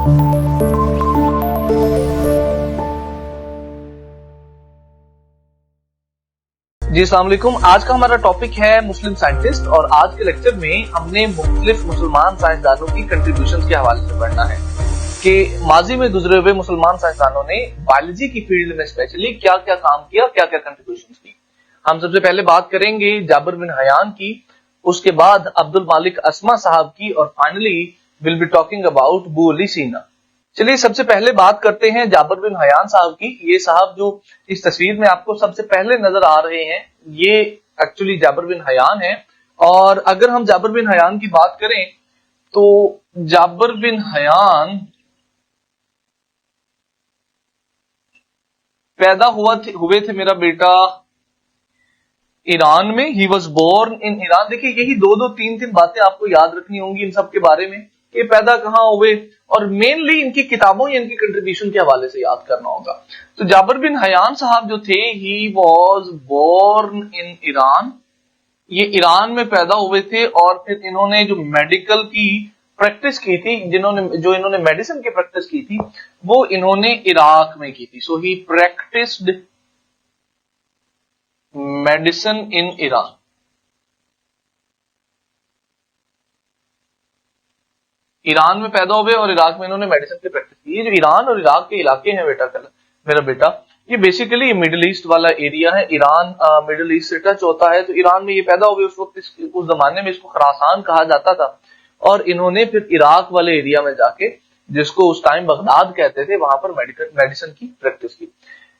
جی السلام علیکم. آج کا ہمارا ٹاپک ہے مسلم سائنٹسٹ، اور آج کے لیکچر میں ہم نے مختلف مسلمان سائنسدانوں کی کنٹریبیوشن کے حوالے سے پڑھنا ہے کہ ماضی میں گزرے ہوئے مسلمان سائنسدانوں نے بایولوجی کی فیلڈ میں اسپیشلی کیا کیا کام کیا، کیا کیا کنٹریبیوشن کی. ہم سب سے پہلے بات کریں گے جابر بن حیان کی، اس کے بعد عبد المالک اسما صاحب کی، اور finally will be talking about Abu Ali Sina. چلیے سب سے پہلے بات کرتے ہیں جابر بن حیان صاحب کی. یہ صاحب جو اس تصویر میں آپ کو سب سے پہلے نظر آ رہے ہیں، یہ ایکچولی جابر بن حیان ہے. اور اگر ہم جابر بن حیان کی بات کریں تو جابر بن حیان پیدا ہوئے تھے میرا بیٹا ایران میں. He was born in Iran. دیکھیں یہی دو تین باتیں آپ کو یاد رکھنی ہوں گی ان سب کے بارے میں کہ پیدا کہاں ہوئے، اور مینلی ان کی کتابوں یا ان کی کنٹریبیوشن کے حوالے سے یاد کرنا ہوگا. تو جابر بن حیان صاحب جو تھے، he was born in Iran. یہ ایران میں پیدا ہوئے تھے، اور پھر انہوں نے جو میڈیکل کی پریکٹس کی تھی، انہوں نے میڈیسن کی پریکٹس کی تھی، وہ انہوں نے عراق میں کی تھی. سو ہی پریکٹسڈ میڈیسن ان ایران. ایران میں پیدا ہوئے اور عراق میں انہوں نے میڈیسن کی پریکٹس کی. یہ جو ایران اور عراق کے علاقے ہیں میرا بیٹا، یہ بیسیکلی مڈل ایسٹ والا ایریا ہے. ایران مڈل ایسٹ سے ٹچ ہوتا ہے. تو ایران میں یہ پیدا ہوئے. اس وقت اس زمانے میں اس کو خراسان کہا جاتا تھا، اور انہوں نے پھر عراق والے ایریا میں جا کے، جس کو اس ٹائم بغداد کہتے تھے، وہاں پر میڈیسن کی پریکٹس کی.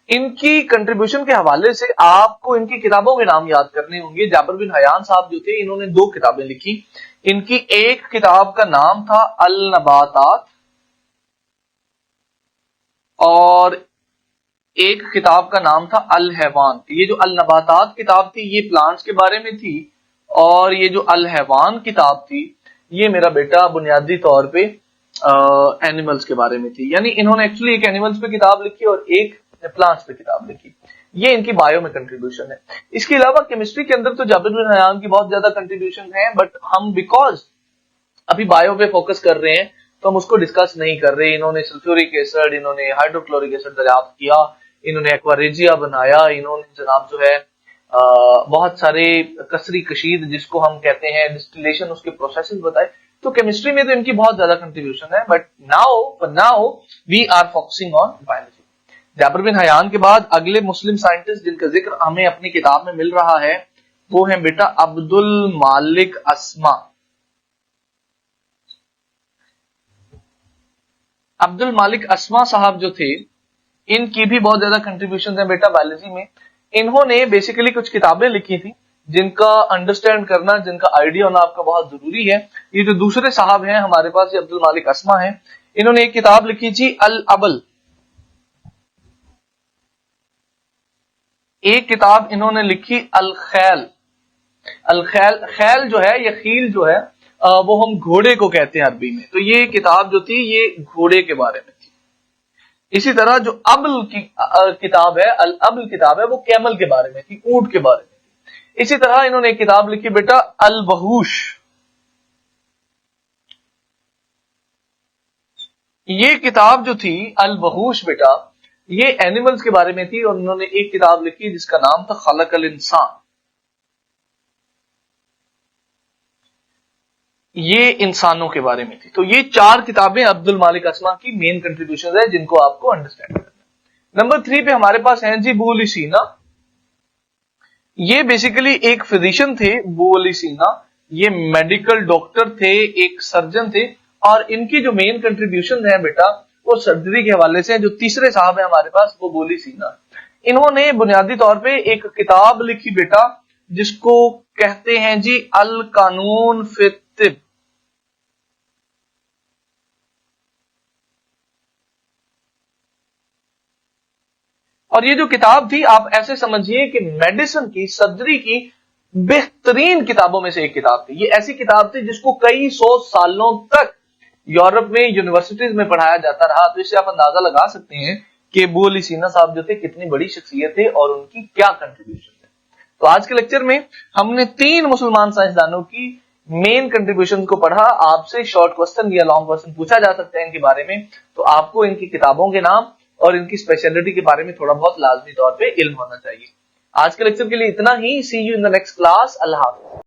ان کی کنٹریبیوشن کے حوالے سے آپ کو ان کی کتابوں کے نام یاد کرنے ہوں گے. جابر بن حیان صاحب جو تھے، انہوں نے 2 کتابیں لکھی. ان کی ایک کتاب کا نام تھا النباتات، اور ایک کتاب کا نام تھا الحیوان. یہ جو النباتات کتاب تھی یہ پلانٹس کے بارے میں تھی، اور یہ جو الحیوان کتاب تھی یہ میرا بیٹا بنیادی طور پہ اینیملز کے بارے میں تھی. یعنی انہوں نے ایکچولی ایک اینیملز پہ کتاب لکھی اور ایک پلانٹس پہ کتاب لکھی. یہ ان کی بایو میں کنٹریبیوشن ہے. اس کے علاوہ کیمسٹری کے اندر تو جابر بن حیان کی بہت زیادہ کنٹریبیوشن ہے، بٹ ہم بیکاز ابھی بایو پہ فوکس کر رہے ہیں تو ہم اس کو ڈسکس نہیں کر رہے. انہوں نے سلفیورک ایسڈ، انہوں نے ہائیڈروکلورک ایسڈ دریافت کیا، انہوں نے ایکواریجیا بنایا، انہوں نے جناب جو ہے بہت سارے کسری کشید جس کو ہم کہتے ہیں ڈسٹیلیشن، اس کے پروسیسز بتائے. تو کیمسٹری میں تو ان کی بہت زیادہ کنٹریبیوشن ہے، but now we are focusing on biology. Jabir bin Hayyan کے بعد اگلے مسلم سائنٹسٹ جن کا ذکر ہمیں اپنی کتاب میں مل رہا ہے وہ ہیں بیٹا عبد المالک اسما. عبد المالک اسما صاحب جو تھے، ان کی بھی بہت زیادہ کنٹریبیوشن ہیں بیٹا بایولوجی میں. انہوں نے بیسیکلی کچھ کتابیں لکھی تھی جن کا انڈرسٹینڈ کرنا، جن کا آئیڈیا ہونا آپ کا بہت ضروری ہے. یہ جو دوسرے صاحب ہیں ہمارے پاس، یہ عبد المالک اسما ہیں. انہوں نے ایک کتاب لکھی تھی الابل. ایک کتاب انہوں نے لکھی الخیل. خیل جو ہے یا خیل جو ہے وہ ہم گھوڑے کو کہتے ہیں عربی میں. تو یہ کتاب جو تھی یہ گھوڑے کے بارے میں تھی. اسی طرح جو ابل کی کتاب ہے، الابل کتاب ہے، وہ کیمل کے بارے میں تھی، اونٹ کے بارے میں تھی. اسی طرح انہوں نے ایک کتاب لکھی بیٹا الوحوش. یہ کتاب جو تھی الوحوش بیٹا، یہ اینیملز کے بارے میں تھی، اور انہوں نے ایک کتاب لکھی جس کا نام تھا خلق الانسان. یہ انسانوں کے بارے میں تھی. تو یہ 4 کتابیں عبد المالک اسما کی مین کنٹریبیوشن ہے جن کو آپ کو انڈرسٹینڈ کرنا ہے. نمبر 3 پہ ہمارے پاس ہیں جی ابو علی سینا. یہ بیسیکلی ایک فزیشین تھے. ابو علی سینا یہ میڈیکل ڈاکٹر تھے، ایک سرجن تھے، اور ان کی جو مین کنٹریبیوشن ہے بیٹا وہ سرجری کے حوالے سے. جو تیسرے صاحب ہیں ہمارے پاس وہ ابو علی سینا. انہوں نے بنیادی طور پہ ایک کتاب لکھی بیٹا جس کو کہتے ہیں جی القانون فی الطب. اور یہ جو کتاب تھی آپ ایسے سمجھیے کہ میڈیسن کی، سرجری کی بہترین کتابوں میں سے ایک کتاب تھی. یہ ایسی کتاب تھی جس کو کئی 100 سالوں تک یورپ میں یونیورسٹیز میں پڑھایا جاتا رہا. تو اس سے آپ اندازہ لگا سکتے ہیں کہ ابو علی سینا صاحب جو تھے کتنی بڑی شخصیت تھے اور ان کی کیا کنٹریبیوشن ہے. تو آج کے لیکچر میں ہم نے 3 مسلمان سائنسدانوں کی مین کنٹریبیوشن کو پڑھا، آپ سے شارٹ کوسچن یا لانگ کوسچن پوچھا جا سکتا ہے ان کے بارے میں، تو آپ کو ان کی کتابوں کے نام اور ان کی اسپیشلٹی کے بارے میں تھوڑا بہت لازمی طور پہ علم ہونا چاہیے۔ آج کے لیکچر کے لیے اتنا ہی، see you in the next class, اللہ حافظ۔